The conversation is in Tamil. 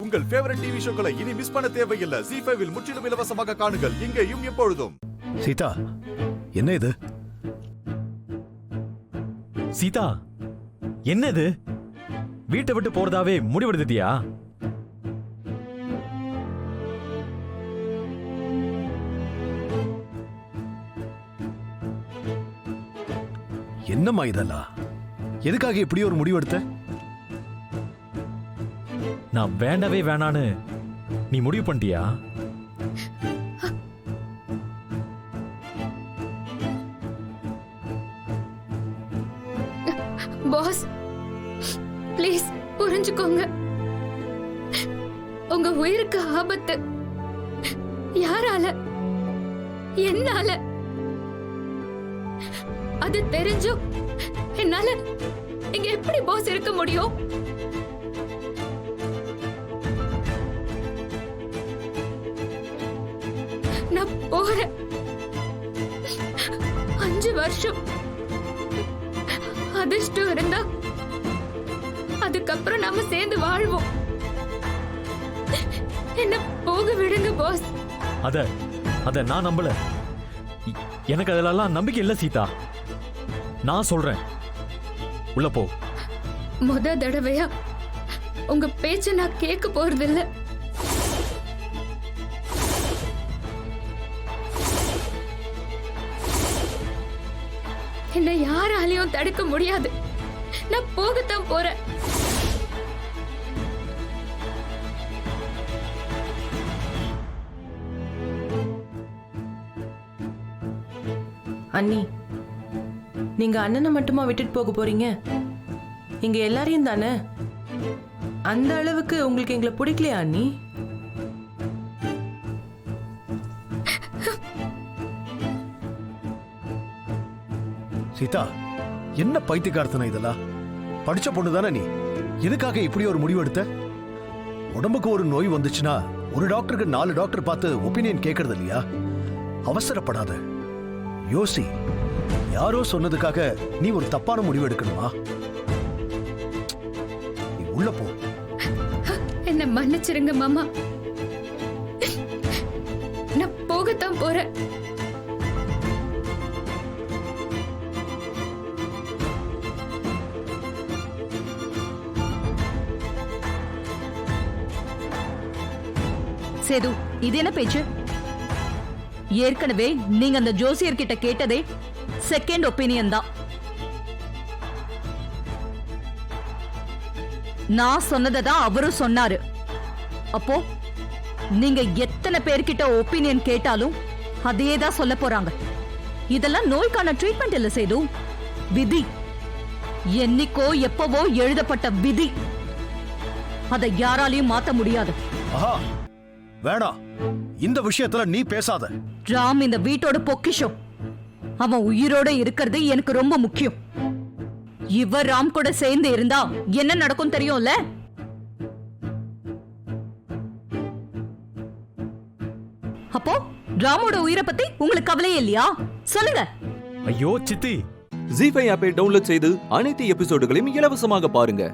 உங்கள் ஃபேவரட் டிவி ஷோக்களை இனி மிஸ் பண்ண தேவையில்லை. ZEE5 இல் முற்றிலும் இலவசமாக காணுங்கள், இங்கேயும் எப்பொழுதும். சீதா, என்ன இது? சீதா, என்னது? வீட்டை விட்டு போறதாவே முடிவெடுத்தியா? என்னம்மா இதெல்லாம்? எதுக்காக இப்படி ஒரு முடிவெடுத்த? நான் வேண்டவே வேணான்னு நீ முடிவு பண்ணிட்டியா? பாஸ், ப்ளீஸ் புரிஞ்சுக்கோங்க. உங்க உயிருக்கு ஆபத்து. யாரால? என்னால? அது தெரிஞ்சும் என்னால இங்க எப்படி பாஸ் இருக்க முடியும்? நான் போறேன். 5 வருஷம் அதிர்ஷ்டம் இருந்தா அதுக்கப்புறம் நாம சேர்ந்து வாழ்வோம். என்ன போக விடுங்க பாஸ். அத நான் நம்பல. எனக்கு அதெல்லாம் நம்பிக்கை இல்ல சீதா. நான் சொல்றேன், உள்ள போ. முத தடவையா உங்க பேச்ச நான் கேட்க போறதில்ல. என்ன யாராலையும் தடுக்க முடியாது. நான் போகத்தான் போறேன். அண்ணி, நீங்க அண்ணனை மட்டுமா விட்டுட்டு போக போறீங்க? இங்க எல்லாரையும் தானே. அந்த அளவுக்கு உங்களுக்கு எங்களை பிடிக்கலையா அண்ணி? சீதா, என்ன பைத்தியக்காரத்தனை இதெல்லாம்? படிச்ச பொண்ணு தானே நீ. எதுக்காக இப்படி ஒரு முடிவு எடுத்த? உடம்புக்கு ஒரு நோய் வந்துச்சுன்னா ஒரு டாக்டருக்கு 4 டாக்டர் பார்த்து ஒப்பீனியன் கேட்கறது இல்லையா? அவசரப்படாத, யோசி. யாரோ சொன்னதுக்காக நீ ஒரு தப்பான முடிவு எடுக்கணுமா? நீ உள்ள போ. என்ன மன்னிச்சிருங்க மாமா. நான் போகத்தான் போறேன். சேது, இது என்ன பேச்சு? ஏற்கனவே நீங்க அந்த ஜோசியர் கிட்ட கேட்டதே செகண்ட் ஒப்பீனியன் தான். நான் சொன்னதை தான் அவரும் சொன்னாரு. அப்போ நீங்க எத்தனை பேர்கிட்ட ஒப்பீனியன் கேட்டாலும் அதே தான் சொல்ல போறாங்க. இதெல்லாம் நோய்க்கான ட்ரீட்மெண்ட் இல்ல சேது, விதி. என்னைக்கோ எப்பவோ எழுதப்பட்ட விதி. அதை யாராலையும் மாத்த முடியாது. ஆஹா, வேணாம். இந்த விஷயத்துல நீ பேசாத. ராம் இந்த வீட்டோட பொக்கிஷம். அவன் உயிரோட இருக்கிறது எனக்கு ரொம்ப முக்கியம். இவர் ராம் கூட சேர்ந்து இருந்தா என்ன நடக்கும் தெரியும்ல? அப்போ ராமோட உயிரை பத்தி உங்களுக்கு கவலையே இல்லையா? சொல்லுங்க. ஐயோ சித்தி, ZEE5 ஆப்பை டவுன்லோட் செய்து அனைத்து எபிசோடுகளையும் இலவசமாக பாருங்க.